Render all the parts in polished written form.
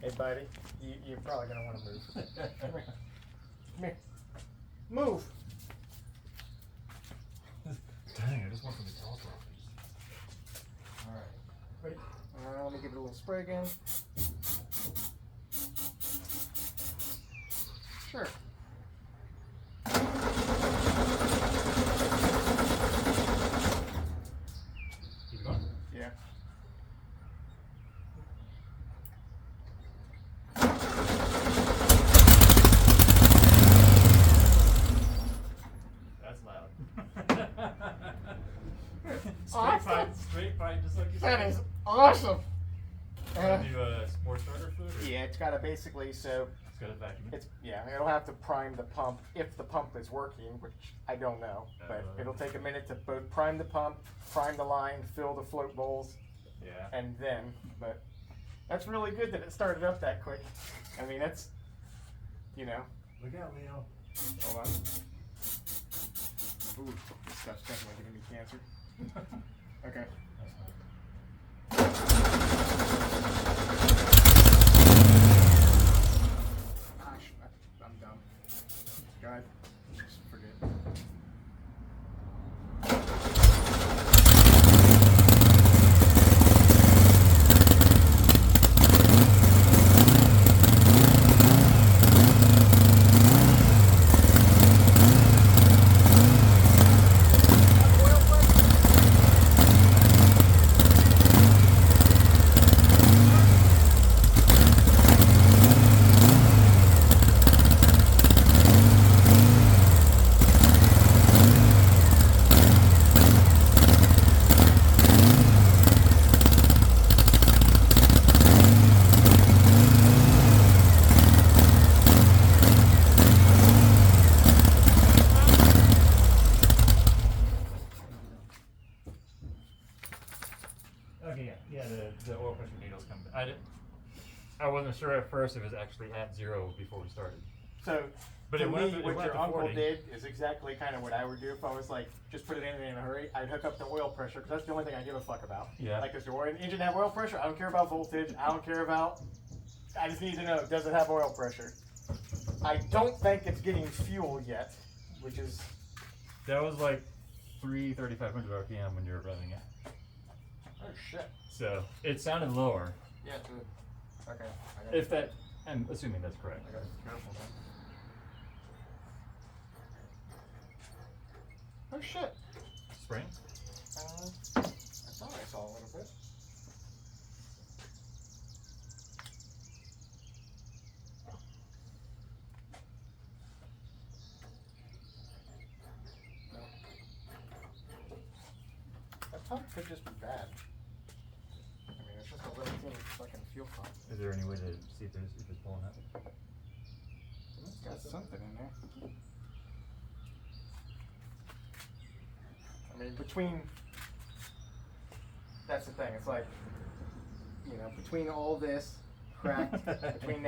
Hey, buddy, you're probably gonna want to move. Come here. Come here. Move. Dang, I just want some to tell properties. All right. Ready? Let me give it a little spray again. Sure. Keep it going? Yeah. That's loud. Awesome. Straight pipe, just like you That said. is awesome. Do a sports starter food? Or Yeah, it's got to basically so. It's got a vacuum. It'll have to prime the pump if the pump is working, which I don't know. But it'll take a minute to both prime the pump, prime the line, fill the float bowls, Yeah. and then. But that's really good that it started up that quick. I mean, that's, you know. Look out, Leo. Hold on. Ooh, this stuff's definitely giving me cancer. Okay. That's fine. Gosh, I'm dumb. God, just forget. Okay, yeah, the oil pressure needles come. I wasn't sure at first if it was actually at 0 before we started. So, But to it went me, up to- it what went your up to uncle 40. did is exactly kind of what I would do if I was like, just put it in a hurry. I'd hook up the oil pressure because that's the only thing I give a fuck about. Yeah. Like, does your engine have oil pressure? I don't care about voltage. I don't care about. I just need to know, does it have oil pressure? I don't think it's getting fuel yet, which is. That was like 3,500 RPM when you were running it. Oh shit. So it sounded lower. Yeah, good. Okay. I gotta- If that, I'm assuming that's correct. I gotta be careful then. Oh shit. Spring? I thought I saw a little bit. No. That pump could just be bad. I mean, it's just a little teeny fucking fuel pump. Is there any way to see if it's pulling up? It's got something in there. I mean, between. That's the thing. It's like, you know, between all this cracked, between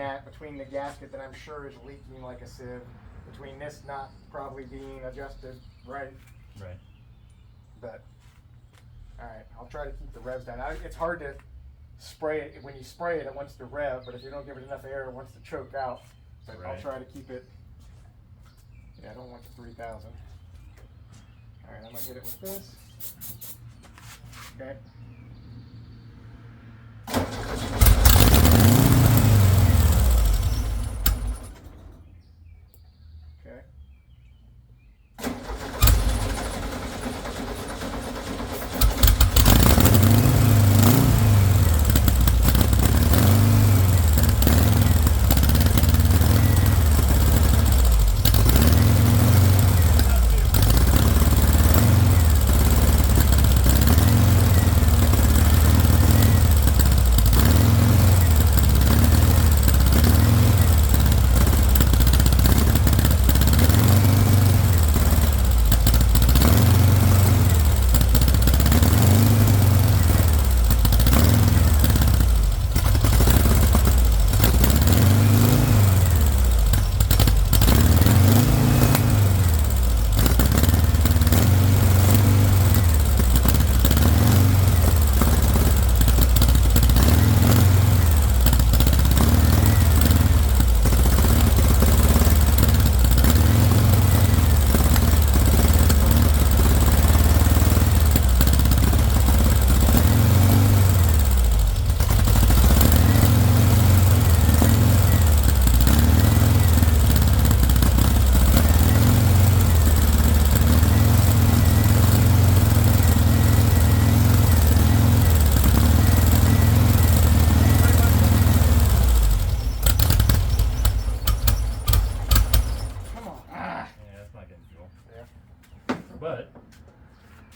the gasket that I'm sure is leaking like a sieve, between this not probably being adjusted right. Right. But, all right, I'll try to keep the revs down. It's hard to spray it. When you spray it, it wants to rev, but if you don't give it enough air, it wants to choke out. But I'll Right. try to keep it. Yeah, I don't want the 3,000. All right, I'm gonna hit it with this. Okay. Okay.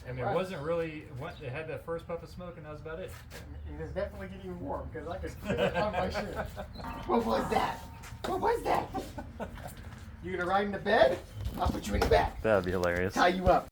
And it Right. wasn't really. It had that first puff of smoke, and that was about it. It is definitely getting warm because I could feel it on my shirt. What was that? What was that? You gonna ride in the bed? I'll put you in the back. That'd be hilarious. Tie you up.